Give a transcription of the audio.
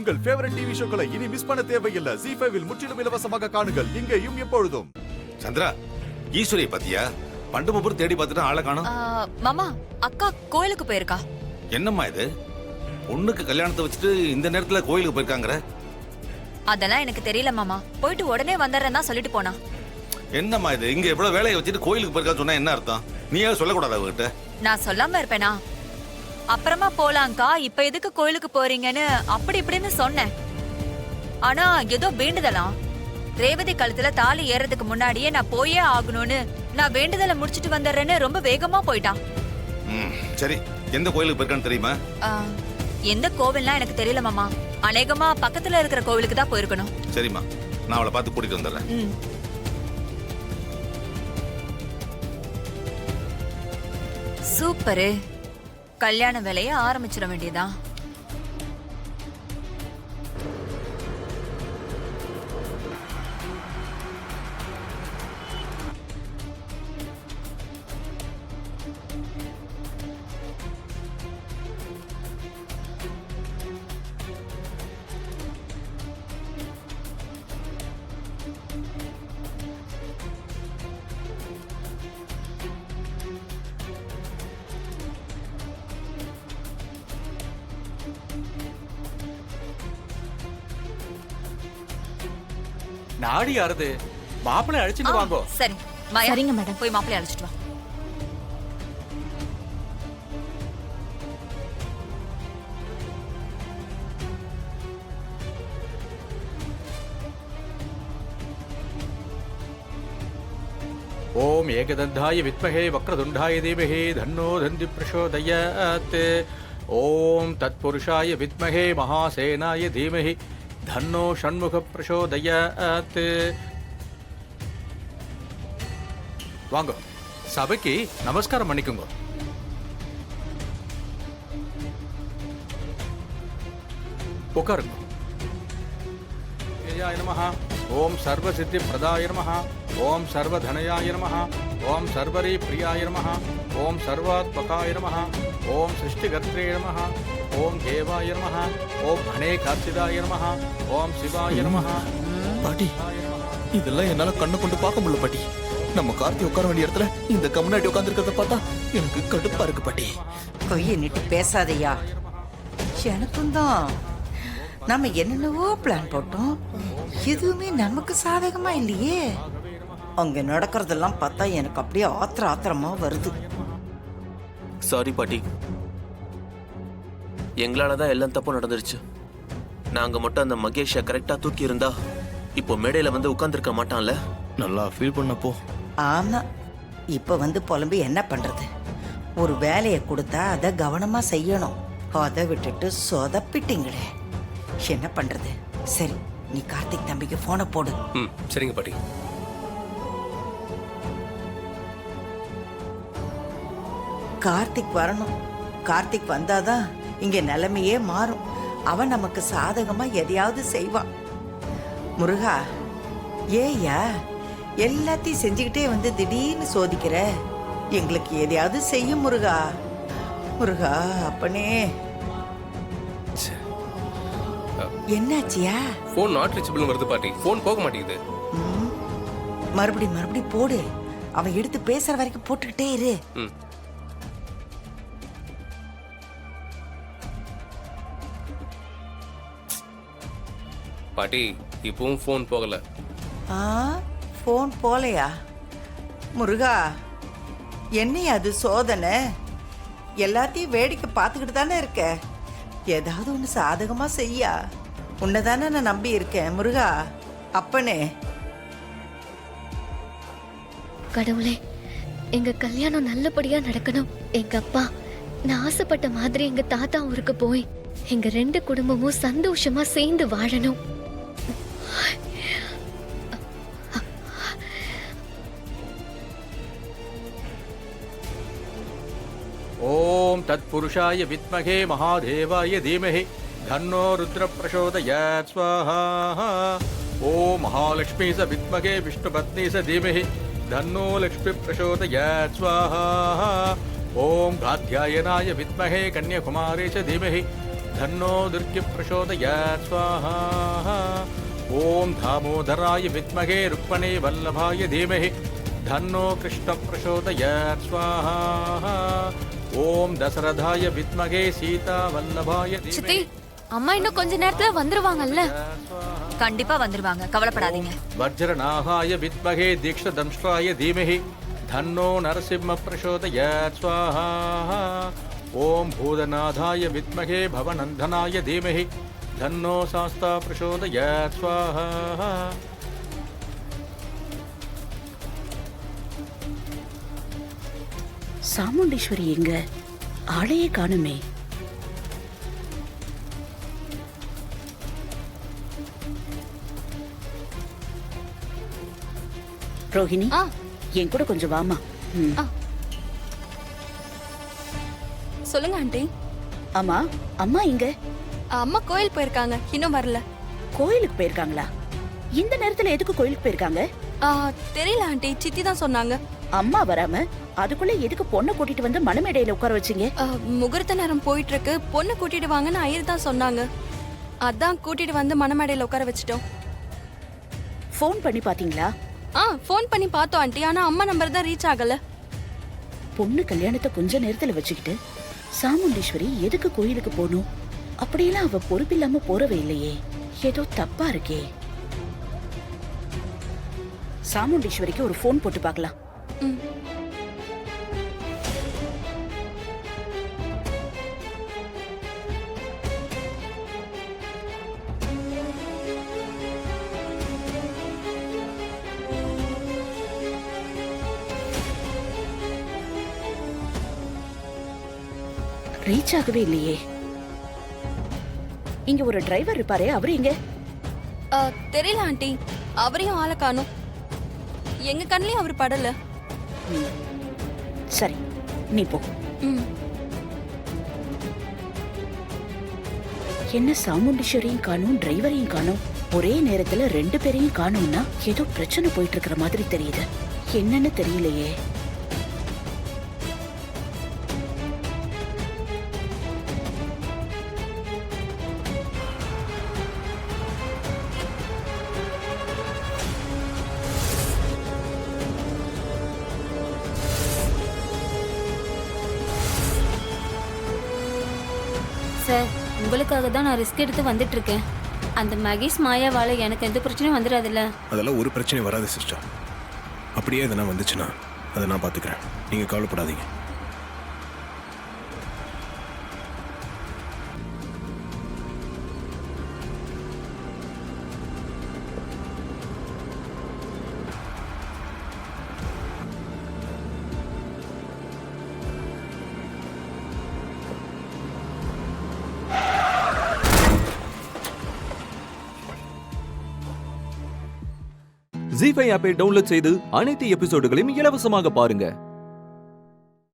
உங்கள் favourite TV ஷோக்களை இனி miss பண்ண தேவையில்லை. ZEE5 இல் முற்றிலும் இலவசமாக காணுங்கள். இங்கேயும் எப்பொழுதும். சந்திரா, ஈஸ்வரியை பாத்தியா? பண்டு தேடி பார்த்துட்டு ஆளை காணோம். மாமா, அக்கா கோயிலுக்கு போயிருக்கா. என்னம்மா இது? பொண்ணுக்கு கல்யாணத்தை வச்சுட்டு இந்த நேரத்துல கோயிலுக்கு போயிருக்காங்கற? அதெல்லாம் எனக்கு தெரியல மாமா. போயிட்டு உடனே வந்துறேன்னு தான் சொல்லிட்டு போனா. என்னம்மா இது? இங்க எவ்வளவு வேலையை வச்சுட்டு கோயிலுக்கு போயிருக்கான்னு சொன்னா என்ன அர்த்தம்? நீ ஏன் சொல்லக்கூடாது அவகிட்ட? நான் சொல்லாம இருப்பேனா? அப்புறமா போலாங்க்கா, இப்ப எதுக்கு கோயிலுக்கு போறீங்கன்னு அப்படி இப்படின்னு சொன்னேன். ஆனா ஏதோ வேண்டுதலாம். ரேவதி கழுத்துல தாலி ஏறதுக்கு முன்னாடியே நான் போயே ஆகணும்னு நான் வேண்டுதலை முடிச்சிட்டு வந்துடுறேன்னு ரொம்ப வேகமா போயிட்டான். சரி, எந்த கோயிலுக்கு போயிருக்கான்னு தெரியுமா? எந்த கோவில்னா எனக்கு தெரியல மாமா. அநேகமா பக்கத்துல இருக்கிற கோவிலுக்கு தான் போயிருக்கணும். சரிம்மா, நான் அவளை பார்த்து கூட்டிட்டு வந்துடுறேன். சூப்பரு. கல்யாண வேலையை ஆரம்பிச்சிட வேண்டியதான். நாடி யாருது? மாப்பிள்ளை அழைச்சிட்டு வாங்கோ. சரி சரிங்க மேடம், போய் மாப்பிள்ளை அழைச்சிட்டு வா. ஓம் ஏகதந்தாய வித்மஹே வக்ரதுண்டாய தீமஹி தன்னோ தந்தி பிரசோதயாத். ஓம் தத்புருஷாய வித்மஹே மகாசேனாய தீமஹி தன்னோ ஷண்முக பிரசோதயாத். வாங்க, சபைக்கு நமஸ்காரம் பண்ணிக்கோங்க. உட்காருங்க. நமஹ. ஓம் சர்வசித்தி பிரதாய நமஹ. ஓம் சர்வதனயாய நமஹ. ஓம் சர்வரி பிரியாய நமஹ. ஓம் சர்வாத்மகாய நமஹ. ஓம் சிருஷ்டிகர்த்ரே நமஹ. ஓம் தேவாய நமஹ. ஓம் அநேகார்த்திதாய நமஹ. ஓம் சிவாய நமஹ. பாட்டி, இதெல்லாம் என்னால கண்ணை கொண்டு பார்க்க முடியல பாட்டி. நம்ம கார்த்தி உட்கார வேண்டிய இடத்துல இந்த கம்னாட்டி உட்கார்ந்துருக்கிறத பார்த்தா எனக்கு கடுப்பா இருக்கு பாட்டி. கொய்ய நிட்டு பேசாதையா. எனக்கும் தான் நம்ம என்னென்னவோ பிளான் போட்டோம், எதுவுமே நமக்கு சாதகமா இல்லையே. அங்க நடக்கிறதெல்லாம் பார்த்தா எனக்கு அப்படியே ஆத்திரமா வருது. சாரி பாட்டி, எங்களாலதான் எல்லாம் தப்பு நடந்துருச்சு. நாங்க மட்டும் அந்த மகேஷை கரெக்டா தூக்கி இருந்தா இப்போ மேடையில வந்து உட்கார்ந்துருக்க மாட்டான்ல. நல்லா ஃபீல் பண்ணப்போ. ஆமா, இப்ப வந்து புலம்பி என்ன பண்றது? ஒரு வேலையை கொடுத்தா அதை கவனமா செய்யணும். அதை விட்டுட்டு சொதப்பிட்டீங்களே, என்ன பண்றது? சரி, நீ கார்த்திக் தம்பிக்கு போனை போடு. சரிங்க பாட்டி. கார்த்திக் வரணும். கார்த்திக் வந்தாதான் இங்க நிலைமையே மாறும். அவன் நமக்கு சாதகமா எதையாவது செய்வான். முருகா, ஏயா எல்லாத்தையும் செஞ்சுக்கிட்டே வந்து திடீர்னு சோதிக்கிற? எங்களுக்கு எதையாவது செய்யும் முருகா. முருகா அப்பனே. என்னாச்சியா? போன் நாட் ரீச்சபிள் வருது பாட்டி. போன் போக மாட்டேங்குது. மறுபடி போடு. அவன் எடுத்து பேசுற வரைக்கும் போட்டுக்கிட்டே இரு. பாட்டி, இப்பவும் போன் போகல. போன் போலையா? முருகா, என்னையா அது சோதனை? எல்லாத்தையும் வேடிக்கை பார்த்துக்கிட்டு தானே இருக்க. ஏதாவது ஒன்று சாதகமா செய்யா. உன்னதானே நான் நம்பி இருக்கேன் முருகா அப்பனே. கடவுளே, எங்க கல்யாணம் நல்லபடியா நடக்கணும். எங்க அப்பா நான் ஆசைப்பட்ட மாதிரி எங்க தாத்தா ஊருக்கு போய் எங்க 2 குடும்பமும் சந்தோஷமா சேர்ந்து வாழணும். ஓம் தத்புருஷாய வித்மஹே மகாதேவாய தீமஹி தன்னோ ருத்ர பிரசோதயாத் ஸ்வாஹா. ஓம் மகாலட்சுமி ச வித்மஹே விஷ்ணுபத்னி ச தீமஹி தன்னோ லக்ஷ்மி பிரசோதயாத் ஸ்வாஹா. ஓம் காத்யாயனாய வித்மஹே கன்யாகுமாரி ச தீமஹி धन्नो दुर्गे प्रचोदयात् स्वाहा ओम दामोदराय विद्महे रुक्मणे वल्लभाय धीमहि धन्नो कृष्ण प्रचोदयात् स्वाहा ओम दशरथाय विद्महे सीता वल्लभाय சித்தி धीमहि அம்மா இன்னும் கொஞ்ச நேரத்துல வந்துருவாங்கல்ல? கண்டிப்பா வந்துருவாங்க, கவலைப்படாதீங்க. वज्रनाभाय विद्महे दीक्षदंष्ट्राय धीमहि धन्नो नरसिंह प्रचोदयात् स्वाहा ओम भूतनाथाय विद्महे भवनंदनाय धीमहि धन्नो शास्ता प्रचोदयात् स्वाहा சாமுண்டீஸ்வரி எங்க? ஆளையே காணுமே. ரோஹிணி, என் கூட கொஞ்சம் வாமா. சொல்லுங்க ஆண்டி. ஆமா, அம்மா எங்க? அம்மா கோயில் போயிருக்காங்க, இன்னும் வரல. கோயிலுக்கு போயிருக்காங்களா? இந்த நேரத்துல எதுக்கு கோயிலுக்கு போயிருக்காங்க? தெரியல ஆண்டி, சித்தி தான் சொன்னாங்க. அம்மா வராம அதுக்குள்ள எதுக்கு பொண்ணை கூட்டிட்டு வந்து மணமேடையில உட்கார வச்சீங்க? முகூர்த்த நேரம் போயிட்டு இருக்கு, பொண்ணு கூட்டிட்டு வாங்கன்னு ஐயர் தான் சொன்னாங்க. அதான் கூட்டிட்டு வந்து மணமேடையில உட்கார வச்சிட்டோம். ஃபோன் பண்ணி பாத்தீங்களா? ஃபோன் பண்ணி பார்த்தோம் ஆண்டி, ஆனா அம்மா நம்பர் தான் ரீச் ஆகல. பொண்ணு கல்யாணத்தை கொஞ்ச நேரத்துல வச்சுக்கிட்டு சாமுண்டீஸ்வரி எதுக்கு கோயிலுக்கு போகணும்? அப்படியெல்லாம் அவ பொறுப்பில்லாம போறவே இல்லையே, ஏதோ தப்பா இருக்கே. சாமுண்டீஸ்வரிக்கு ஒரு ஃபோன் போட்டு பார்க்கலாம். ரீச் ஆகவே இல்லையே. இங்க ஒரு டிரைவர் இருப்பாரே, அவரு எங்க? தெரியல ஆண்டி, அவரையும் ஆளை காணோம். எங்க கண்ணிலையும் அவர் படல. சரி, நீ போ. என்ன சாமுண்டீஸ்வரியும் காணும், டிரைவரையும் காணும், ஒரே நேரத்துல ரெண்டு பேரையும் காணும்னா ஏதோ பிரச்சனை போயிட்டு இருக்கிற மாதிரி தெரியுது. என்னன்னு தெரியலையே. சார், உங்களுக்காக தான் நான் ரிஸ்க் எடுத்து வந்துட்டு இருக்கேன். அந்த மகேஷ் மாயாவால எனக்கு எந்த பிரச்சனையும் வந்துடாதுல்ல? அதெல்லாம் ஒரு பிரச்சனையும் வராது சிஸ்டர். அப்படியே எதனா வந்துச்சுன்னா அதை நான் பார்த்துக்கிறேன், நீங்கள் கவலைப்படாதீங்க. ஜீ5 ஆப்பை டவுன்லோட் செய்து அனைத்து எபிசோடுகளையும் இலவசமாக பாருங்க.